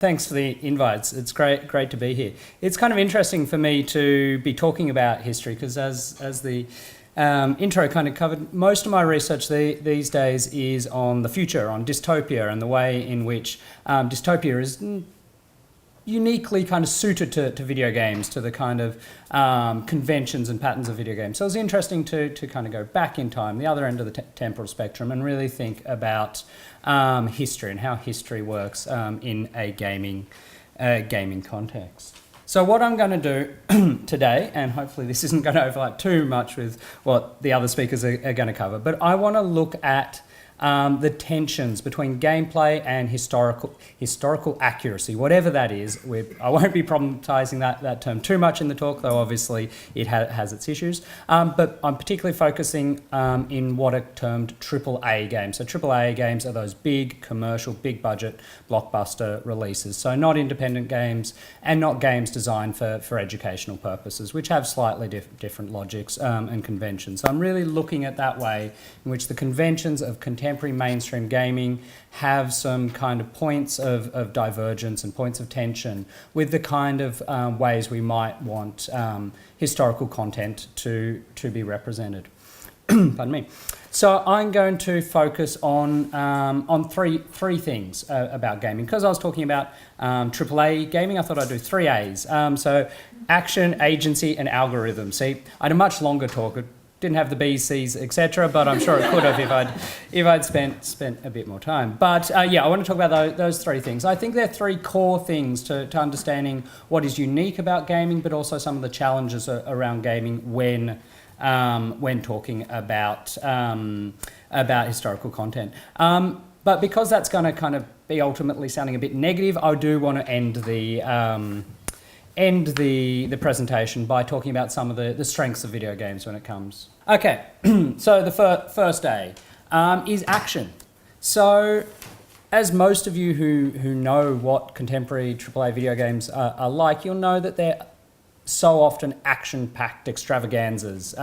Thanks for the invites. It's great to be here. It's kind of interesting for me to be talking about history because as the intro kind of covered, most of my research these days is on the future, on dystopia and the way in which dystopia is uniquely kind of suited to video games, to the kind of conventions and patterns of video games. So it's interesting to kind of go back in time, the other end of the temporal spectrum, and really think about history and how history works in a gaming context. So what I'm going to do today, and hopefully this isn't going to overlap too much with what the other speakers are going to cover, but I want to look at the tensions between gameplay and historical accuracy, whatever that is. I won't be problematizing that term too much in the talk, though obviously it has its issues. But I'm particularly focusing in what are termed AAA games. So AAA games are those big commercial, big budget blockbuster releases. So not independent games and not games designed for educational purposes, which have slightly different logics and conventions. So I'm really looking at that way in which the conventions of contemporary mainstream gaming have some kind of points of divergence and points of tension with the kind of ways we might want historical content to be represented. Pardon me. So I'm going to focus on three things about gaming. Because I was talking about AAA gaming, I thought I'd do 3 A's. So action, agency, and algorithm. See, I had a much longer talk. It didn't have the B's, C's, etc., but I'm sure it could have if I'd spent a bit more time. But yeah, I want to talk about those 3 things. I think there are 3 core things to understanding what is unique about gaming, but also some of the challenges around gaming when talking about historical content. But because that's going to kind of be ultimately sounding a bit negative, I do want to end the presentation by talking about some of the strengths of video games when it comes. Okay, so the first A is action. So as most of you who know what contemporary AAA video games are like, you'll know that they're so often action-packed extravaganzas.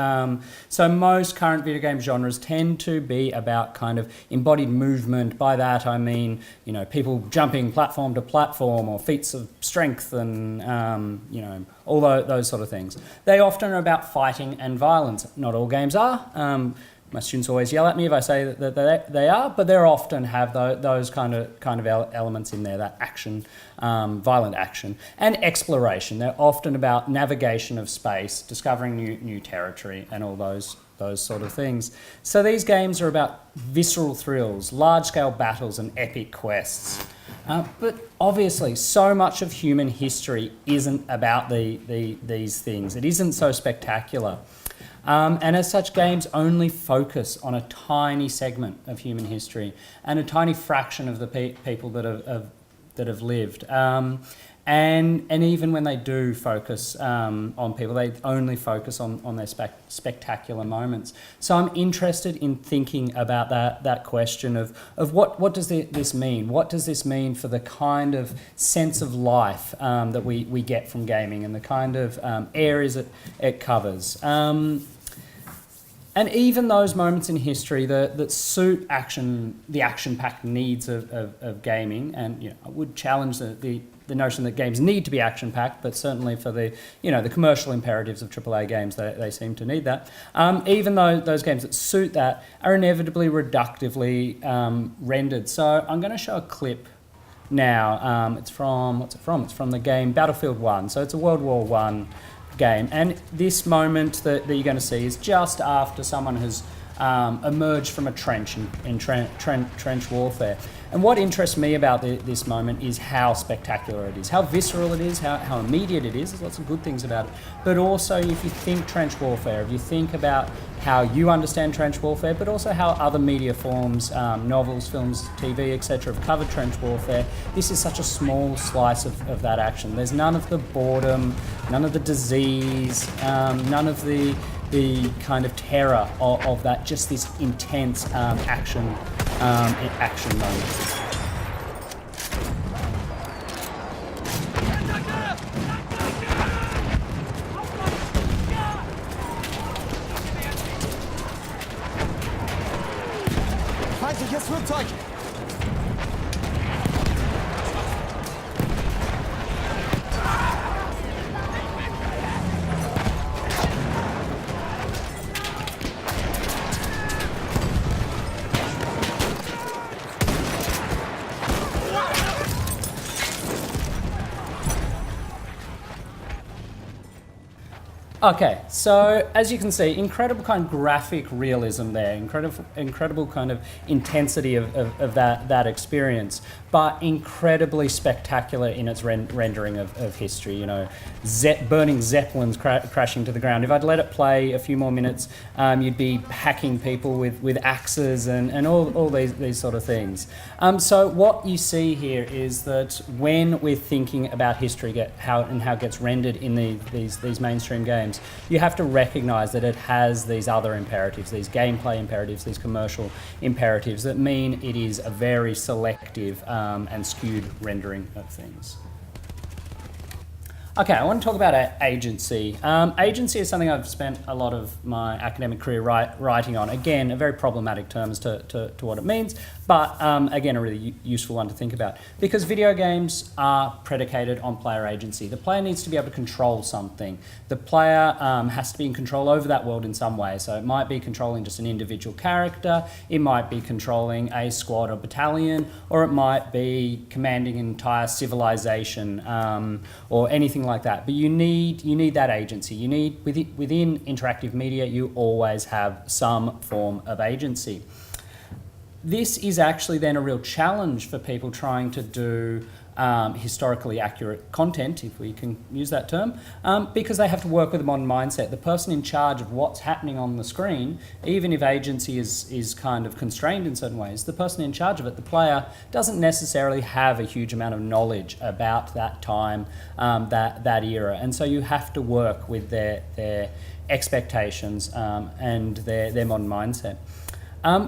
So most current video game genres tend to be about kind of embodied movement. By that I mean, you know, people jumping platform to platform or feats of strength and, you know, all those sort of things. They often are about fighting and violence. Not all games are. My students always yell at me if I say that they are, but they often have those kind of elements in there, that action, violent action, and exploration. They're often about navigation of space, discovering new territory, and all those sort of things. So these games are about visceral thrills, large-scale battles, and epic quests. But obviously, so much of human history isn't about these things. It isn't so spectacular. And as such, games only focus on a tiny segment of human history and a tiny fraction of the people that have lived. And even when they do focus on people, they only focus on their spectacular moments. So I'm interested in thinking about that question of what does this mean? What does this mean for the kind of sense of life that we get from gaming and the kind of areas it covers? And even those moments in history that suit the action-packed needs of gaming, and you know, I would challenge the notion that games need to be action-packed, but certainly for the commercial imperatives of AAA games, they seem to need that. Even though those games that suit that are inevitably reductively rendered. So I'm going to show a clip now. It's from the game Battlefield 1. So it's a World War I game, and this moment that you're going to see is just after someone has emerged from a trench in trench warfare. And what interests me about this moment is how spectacular it is, how visceral it is, how immediate it is. There's lots of good things about it. But also, if you think trench warfare, if you think about how you understand trench warfare, but also how other media forms, novels, films, TV, etc., have covered trench warfare, this is such a small slice of that action. There's none of the boredom, none of the disease, none of the kind of terror of that, just this intense action moment. Feindliches Flugzeug! Okay, so as you can see, incredible kind of graphic realism there, incredible kind of intensity of that experience, but incredibly spectacular in its rendering of history. You know, burning zeppelins crashing to the ground. If I'd let it play a few more minutes, you'd be hacking people with axes and all these sort of things. So what you see here is that when we're thinking about history, how it gets rendered in these mainstream games, you have to recognise that it has these other imperatives, these gameplay imperatives, these commercial imperatives that mean it is a very selective and skewed rendering of things. Okay, I want to talk about agency. Agency is something I've spent a lot of my academic career writing on. Again, a very problematic term as to what it means, but again, a really useful one to think about. Because video games are predicated on player agency. The player needs to be able to control something. The player has to be in control over that world in some way. So it might be controlling just an individual character, it might be controlling a squad or battalion, or it might be commanding an entire civilization or anything like that. But you need that agency. You need within interactive media, you always have some form of agency. This is actually then a real challenge for people trying to do historically accurate content, if we can use that term, because they have to work with a modern mindset. The person in charge of what's happening on the screen, even if agency is kind of constrained in certain ways, the person in charge of it, the player, doesn't necessarily have a huge amount of knowledge about that time, that era. And so you have to work with their expectations and their modern mindset.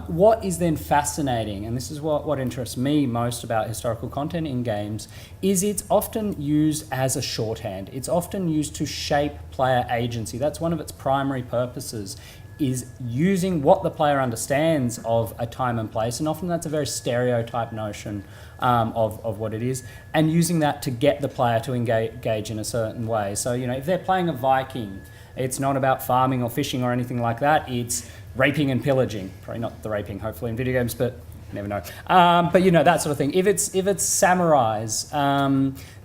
What is then fascinating, and this is what interests me most about historical content in games, is it's often used as a shorthand. It's often used to shape player agency. That's one of its primary purposes, is using what the player understands of a time and place, and often that's a very stereotyped notion of what it is, and using that to get the player to engage in a certain way. So, you know, if they're playing a Viking, it's not about farming or fishing or anything like that. It's raping and pillaging. Probably not the raping, hopefully, in video games, but you never know. But you know, that sort of thing. If it's samurais,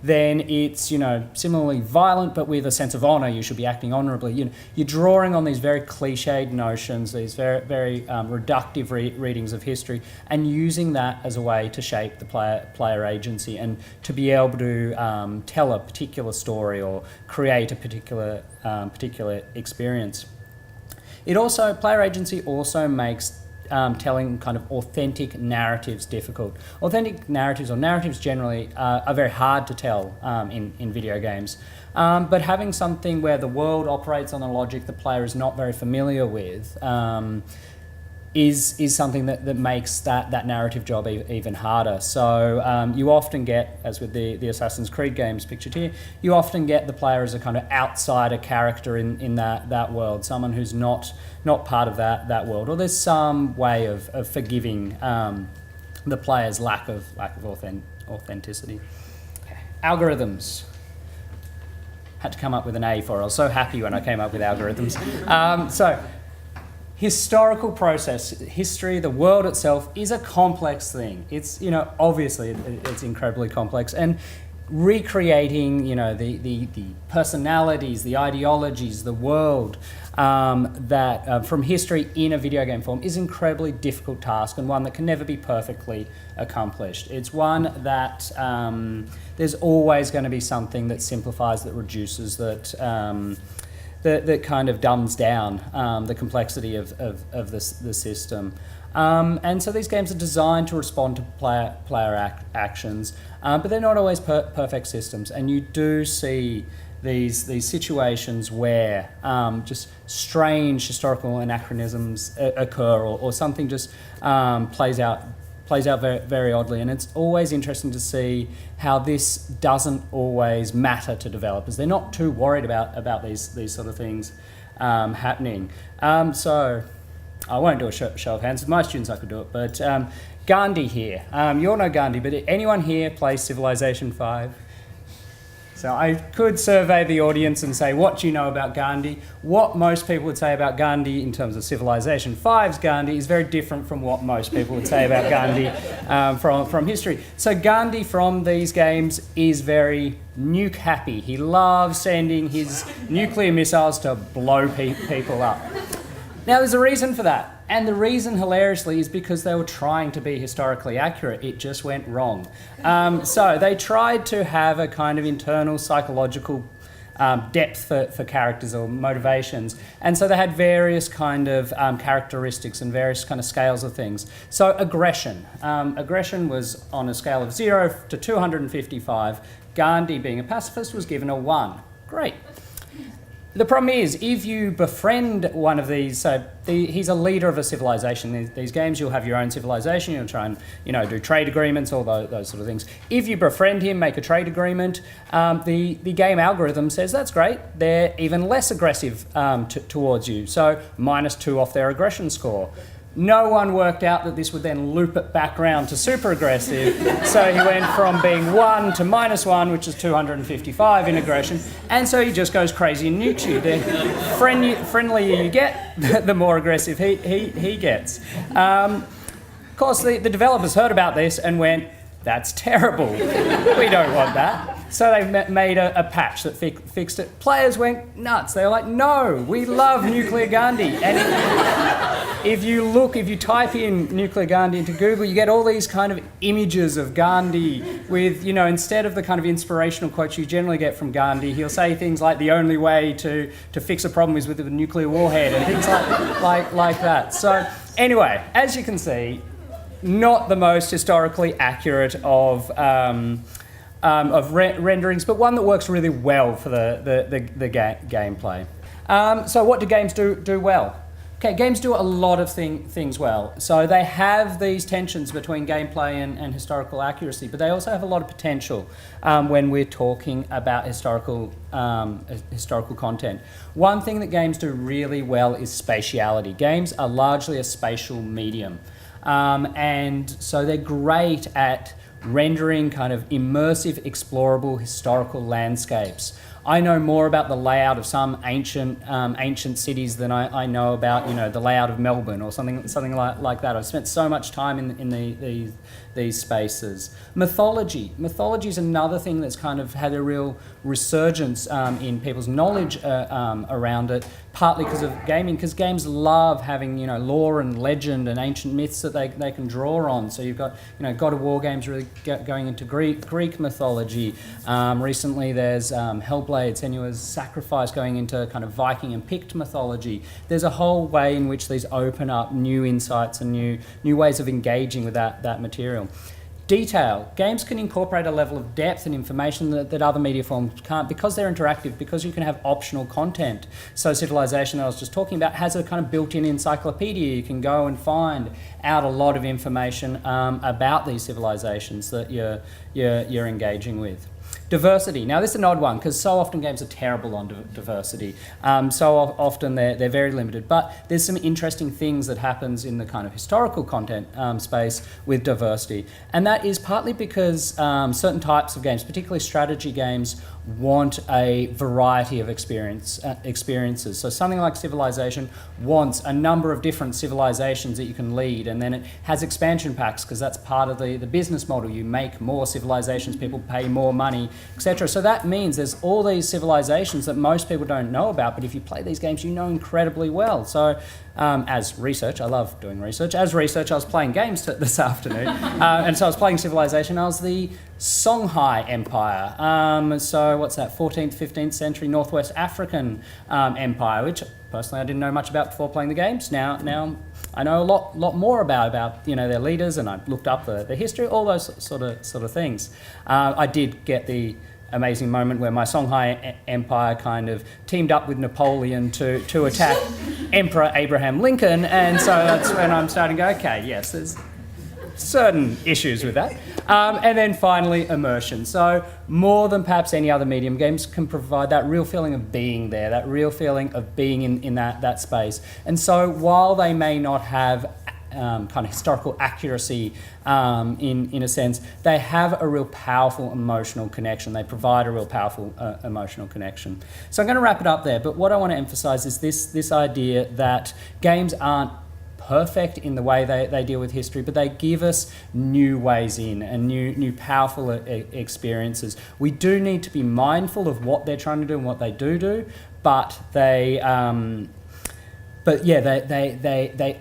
then it's, you know, similarly violent, but with a sense of honour. You should be acting honourably. You know, you're drawing on these very cliched notions, these very reductive readings of history, and using that as a way to shape the player agency and to be able to tell a particular story or create a particular experience. Player agency also makes telling kind of authentic narratives difficult. Authentic narratives, or narratives generally, are very hard to tell in video games. But having something where the world operates on a logic the player is not very familiar with is something that makes that narrative job even harder. So you often get, as with the Assassin's Creed games pictured here, you often get the player as a kind of outsider character in that world, someone who's not part of that world, or there's some way of forgiving the player's lack of authenticity. Algorithms. Had to come up with an A for it. I was so happy when I came up with algorithms. Historical process, history, the world itself is a complex thing. It's, you know, obviously it's incredibly complex, and recreating, you know, the personalities, the ideologies, the world that from history in a video game form is an incredibly difficult task, and one that can never be perfectly accomplished. It's one that there's always going to be something that simplifies, that reduces, that kind of dumbs down the complexity of the system. And so these games are designed to respond to player actions, but they're not always perfect systems. And you do see these situations where just strange historical anachronisms occur, or something just plays out very, very oddly, and it's always interesting to see how this doesn't always matter to developers. They're not too worried about these sort of things happening. So I won't do a show of hands. With my students I could do it, but Gandhi here. You all know Gandhi, but anyone here play Civilization 5? So I could survey the audience and say, what do you know about Gandhi? What most people would say about Gandhi in terms of civilization five's Gandhi is very different from what most people would say about Gandhi from history. So Gandhi from these games is very nuke happy. He loves sending his nuclear missiles to blow people up. Now there's a reason for that. And the reason, hilariously, is because they were trying to be historically accurate. It just went wrong. So they tried to have a kind of internal psychological depth for characters or motivations. And so they had various kind of characteristics and various kind of scales of things. So aggression. Aggression was on a scale of 0 to 255. Gandhi, being a pacifist, was given a 1. Great. The problem is, if you befriend one of these, so he's a leader of a civilization. These games, you'll have your own civilization. You'll try and do trade agreements, all those sort of things. If you befriend him, make a trade agreement, the game algorithm says that's great. They're even less aggressive towards you. So -2 off their aggression score. No one worked out that this would then loop it back round to super aggressive. So he went from being 1 to -1, which is 255 in aggression. And so he just goes crazy and nukes you. The friendlier you get, the more aggressive he gets. Of course, the developers heard about this and went, that's terrible. We don't want that. So they made a patch that fixed it. Players went nuts. They were like, no, we love Nuclear Gandhi. And if you type in Nuclear Gandhi into Google, you get all these kind of images of Gandhi with, instead of the kind of inspirational quotes you generally get from Gandhi, he'll say things like the only way to fix a problem is with a nuclear warhead and things like that. So anyway, as you can see, not the most historically accurate of renderings, but one that works really well for the gameplay. So what do games do well? Okay, games do a lot of things well. So they have these tensions between gameplay and historical accuracy, but they also have a lot of potential when we're talking about historical content. One thing that games do really well is spatiality. Games are largely a spatial medium. And so they're great at rendering kind of immersive, explorable historical landscapes. I know more about the layout of some ancient cities than I know about the layout of Melbourne or something like that. I've spent so much time in these spaces. Mythology is another thing that's kind of had a real resurgence in people's knowledge around it, partly because of gaming, because games love having lore and legend and ancient myths that they can draw on. So you've got God of War games really going into Greek mythology. Recently there's Hellblade, Senua's Sacrifice, going into kind of Viking and Pict mythology. There's a whole way in which these open up new insights and new ways of engaging with that material. Detail. Games can incorporate a level of depth and information that other media forms can't, because they're interactive, because you can have optional content. So Civilization, that I was just talking about, has a kind of built-in encyclopedia. You can go and find out a lot of information about these civilizations that you're engaging with. Diversity. Now, this is an odd one because so often games are terrible on diversity. So often they're very limited. But there's some interesting things that happens in the kind of historical content space with diversity. And that is partly because certain types of games, particularly strategy games, want a variety of experiences. So something like Civilization wants a number of different civilizations that you can lead, and then it has expansion packs because that's part of the business model. You make more civilizations, people pay more money, etc. So that means there's all these civilizations that most people don't know about, but if you play these games, you know incredibly well. So as research, I love doing research. As research, I was playing games this afternoon, and so I was playing Civilization. I was the Songhai Empire. So what's that? 14th, 15th century Northwest African empire, which personally I didn't know much about before playing the games. Now I know a lot more about their leaders, and I looked up the history, all those sort of things. I did get the amazing moment where my Songhai Empire kind of teamed up with Napoleon to attack Emperor Abraham Lincoln, and so that's when I'm starting to go, okay, yes, there's certain issues with that. And then finally, immersion. So more than perhaps any other medium, games can provide that real feeling of being there, that real feeling of being in that space. And so while they may not have kind of historical accuracy in a sense, they have a real powerful emotional connection. They provide a real powerful emotional connection. So I'm going to wrap it up there, but what I want to emphasize is this idea that games aren't perfect in the way they deal with history, but they give us new ways in and new powerful experiences. We do need to be mindful of what they're trying to do and what they do, but they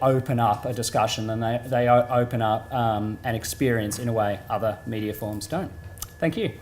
open up a discussion, and they open up an experience in a way other media forms don't. Thank you.